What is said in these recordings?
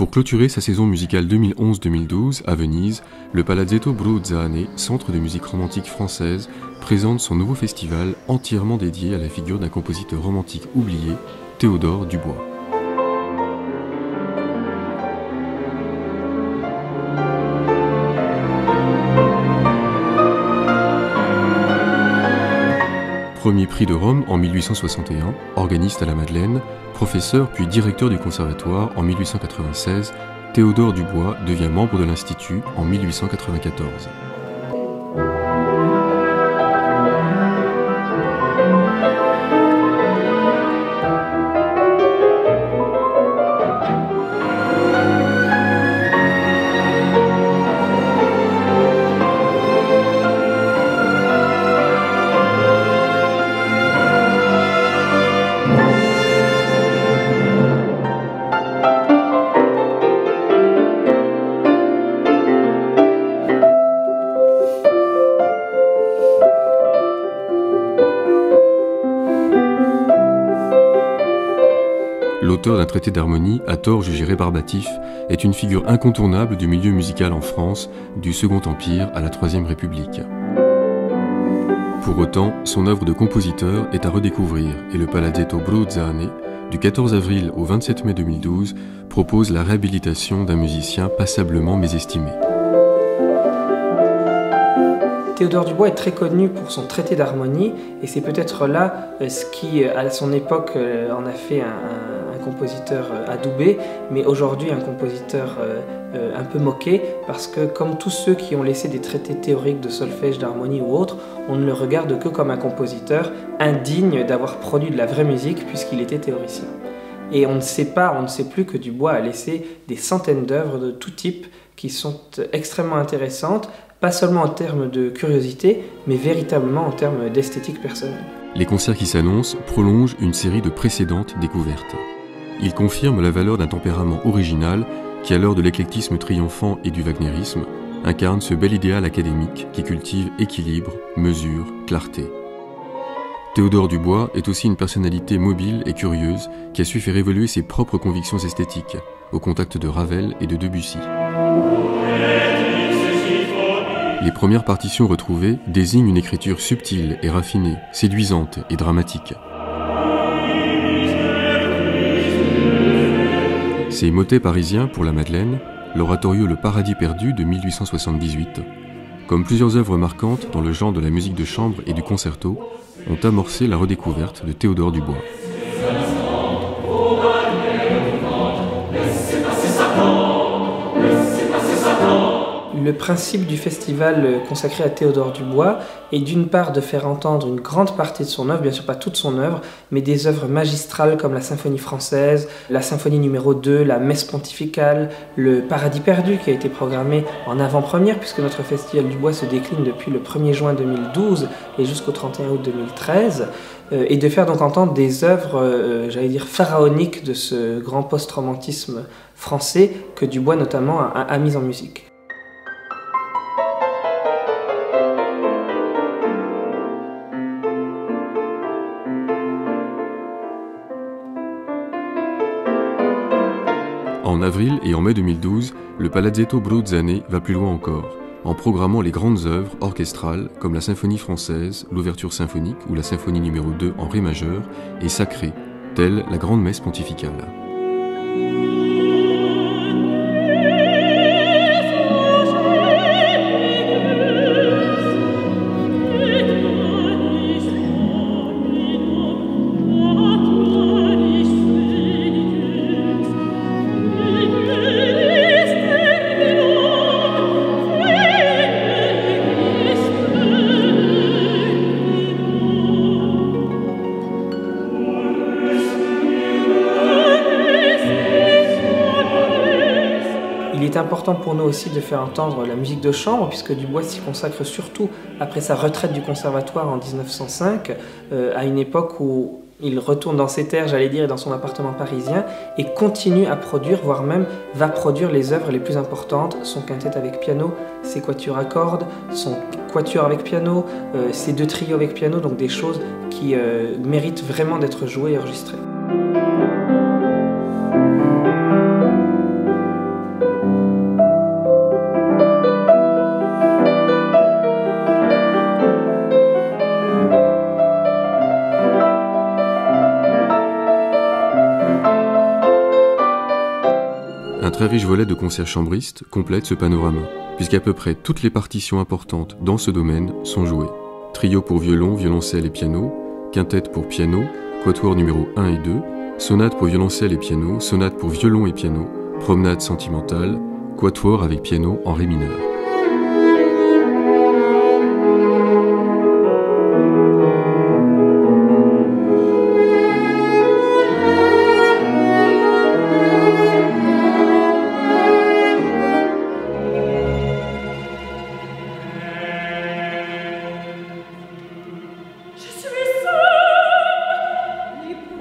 Pour clôturer sa saison musicale 2011-2012 à Venise, le Palazzetto Bruzzane, centre de musique romantique française, présente son nouveau festival entièrement dédié à la figure d'un compositeur romantique oublié, Théodore Dubois. Premier prix de Rome en 1861, organiste à la Madeleine, professeur puis directeur du conservatoire en 1896, Théodore Dubois devient membre de l'Institut en 1894. L'auteur d'un traité d'harmonie, à tort jugé rébarbatif, est une figure incontournable du milieu musical en France, du Second Empire à la Troisième République. Pour autant, son œuvre de compositeur est à redécouvrir et le Palazzetto Bruzzane, du 14 avril au 27 mai 2012, propose la réhabilitation d'un musicien passablement mésestimé. Théodore Dubois est très connu pour son traité d'harmonie et c'est peut-être là ce qui, à son époque, en a fait un compositeur adoubé, mais aujourd'hui un compositeur un peu moqué, parce que comme tous ceux qui ont laissé des traités théoriques de solfège, d'harmonie ou autres, on ne le regarde que comme un compositeur indigne d'avoir produit de la vraie musique puisqu'il était théoricien. Et on ne sait plus que Dubois a laissé des centaines d'œuvres de tout type qui sont extrêmement intéressantes, pas seulement en termes de curiosité, mais véritablement en termes d'esthétique personnelle. Les concerts qui s'annoncent prolongent une série de précédentes découvertes. Ils confirment la valeur d'un tempérament original qui, à l'heure de l'éclectisme triomphant et du wagnérisme, incarne ce bel idéal académique qui cultive équilibre, mesure, clarté. Théodore Dubois est aussi une personnalité mobile et curieuse qui a su faire évoluer ses propres convictions esthétiques, au contact de Ravel et de Debussy. Les premières partitions retrouvées désignent une écriture subtile et raffinée, séduisante et dramatique. Ces motets parisiens pour la Madeleine, l'oratorio Le Paradis perdu de 1878, comme plusieurs œuvres marquantes dans le genre de la musique de chambre et du concerto, ont amorcé la redécouverte de Théodore Dubois. Le principe du festival consacré à Théodore Dubois est d'une part de faire entendre une grande partie de son œuvre, bien sûr pas toute son œuvre, mais des œuvres magistrales comme la Symphonie française, la Symphonie numéro 2, la Messe pontificale, le Paradis perdu qui a été programmé en avant-première puisque notre festival Dubois se décline depuis le 1er juin 2012 et jusqu'au 31 août 2013, et de faire donc entendre des œuvres, pharaoniques de ce grand post-romantisme français que Dubois notamment a mis en musique. En avril et en mai 2012, le Palazzetto Bruzzane va plus loin encore, en programmant les grandes œuvres orchestrales comme la Symphonie française, l'ouverture symphonique ou la Symphonie numéro 2 en ré majeur, et sacrées, telle la Grande Messe pontificale. Il est important pour nous aussi de faire entendre la musique de chambre, puisque Dubois s'y consacre surtout après sa retraite du conservatoire en 1905, à une époque où il retourne dans ses terres, et dans son appartement parisien, et continue à produire, voire même va produire les œuvres les plus importantes, son quintette avec piano, ses quatuors à cordes, son quatuor avec piano, ses 2 trios avec piano, donc des choses qui méritent vraiment d'être jouées et enregistrées. riche volet de concerts chambristes complète ce panorama, puisqu'à peu près toutes les partitions importantes dans ce domaine sont jouées. Trio pour violon, violoncelle et piano, quintette pour piano, quatuor numéro 1 et 2, sonate pour violoncelle et piano, sonate pour violon et piano, promenade sentimentale, quatuor avec piano en ré mineur.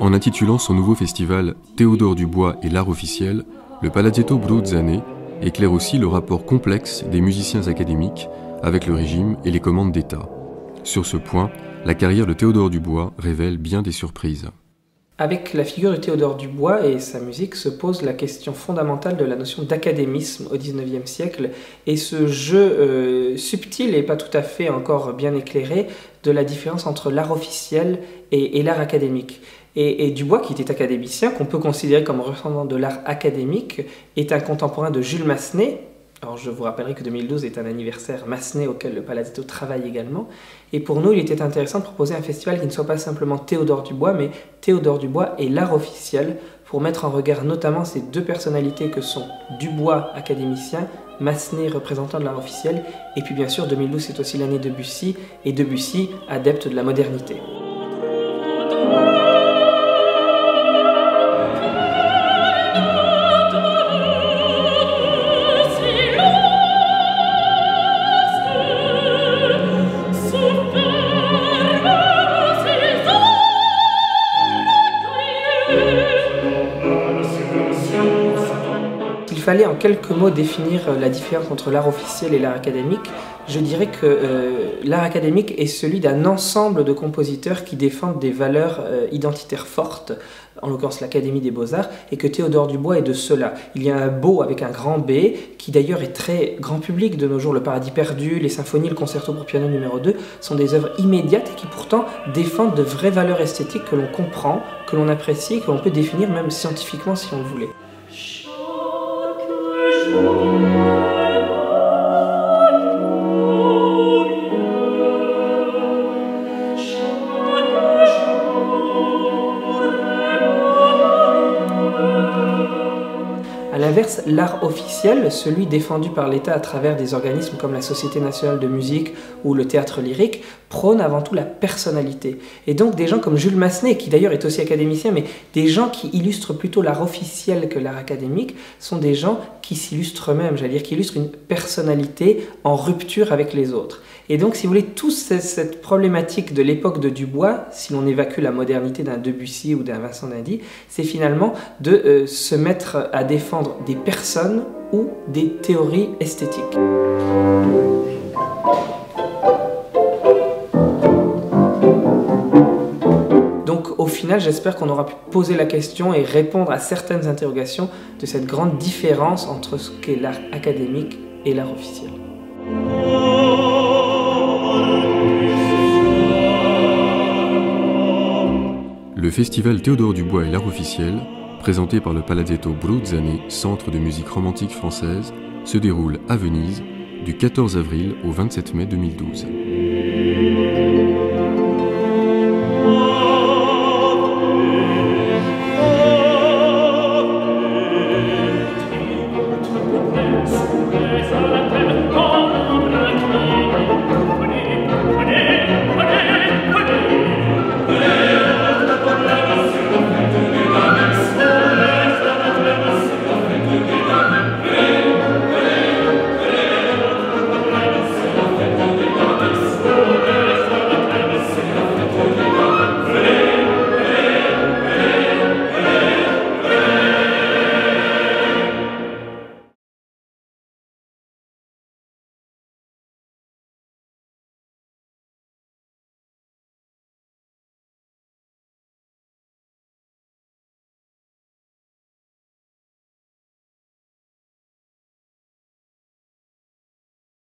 En intitulant son nouveau festival « Théodore Dubois et l'art officiel », le Palazzetto Bruzzane éclaire aussi le rapport complexe des musiciens académiques avec le régime et les commandes d'État. Sur ce point, la carrière de Théodore Dubois révèle bien des surprises. Avec la figure de Théodore Dubois et sa musique se pose la question fondamentale de la notion d'académisme au XIXe siècle et ce jeu subtil et pas tout à fait encore bien éclairé de la différence entre l'art officiel et l'art académique. Et Dubois, qui était académicien, qu'on peut considérer comme représentant de l'art académique, est un contemporain de Jules Massenet. Alors je vous rappellerai que 2012 est un anniversaire Massenet auquel le Palazzetto travaille également. Et pour nous, il était intéressant de proposer un festival qui ne soit pas simplement Théodore Dubois, mais Théodore Dubois et l'art officiel, pour mettre en regard notamment ces deux personnalités que sont Dubois, académicien, Massenet, représentant de l'art officiel, et puis bien sûr 2012 c'est aussi l'année de Debussy, et Debussy, adepte de la modernité. S'il fallait en quelques mots définir la différence entre l'art officiel et l'art académique, je dirais que l'art académique est celui d'un ensemble de compositeurs qui défendent des valeurs identitaires fortes, en l'occurrence l'Académie des Beaux-Arts, et que Théodore Dubois est de cela. Il y a un beau avec un grand B, qui d'ailleurs est très grand public de nos jours. Le Paradis perdu, les symphonies, le concerto pour piano numéro 2 sont des œuvres immédiates et qui pourtant défendent de vraies valeurs esthétiques que l'on comprend, que l'on apprécie et que l'on peut définir même scientifiquement si on le voulait. A l'inverse, l'art officiel, celui défendu par l'État à travers des organismes comme la Société nationale de musique ou le théâtre lyrique, prône avant tout la personnalité. Et donc des gens comme Jules Massenet, qui d'ailleurs est aussi académicien, mais des gens qui illustrent plutôt l'art officiel que l'art académique, sont des gens qui s'illustrent eux-mêmes, j'allais dire qui illustrent une personnalité en rupture avec les autres. Et donc, si vous voulez, toute cette problématique de l'époque de Dubois, si l'on évacue la modernité d'un Debussy ou d'un Vincent d'Indy, c'est finalement de se mettre à défendre des personnes ou des théories esthétiques. Donc, au final, j'espère qu'on aura pu poser la question et répondre à certaines interrogations de cette grande différence entre ce qu'est l'art académique et l'art officiel. Le festival Théodore Dubois et l'art officiel, présenté par le Palazzetto Bruzzane, centre de musique romantique française, se déroule à Venise du 14 avril au 27 mai 2012.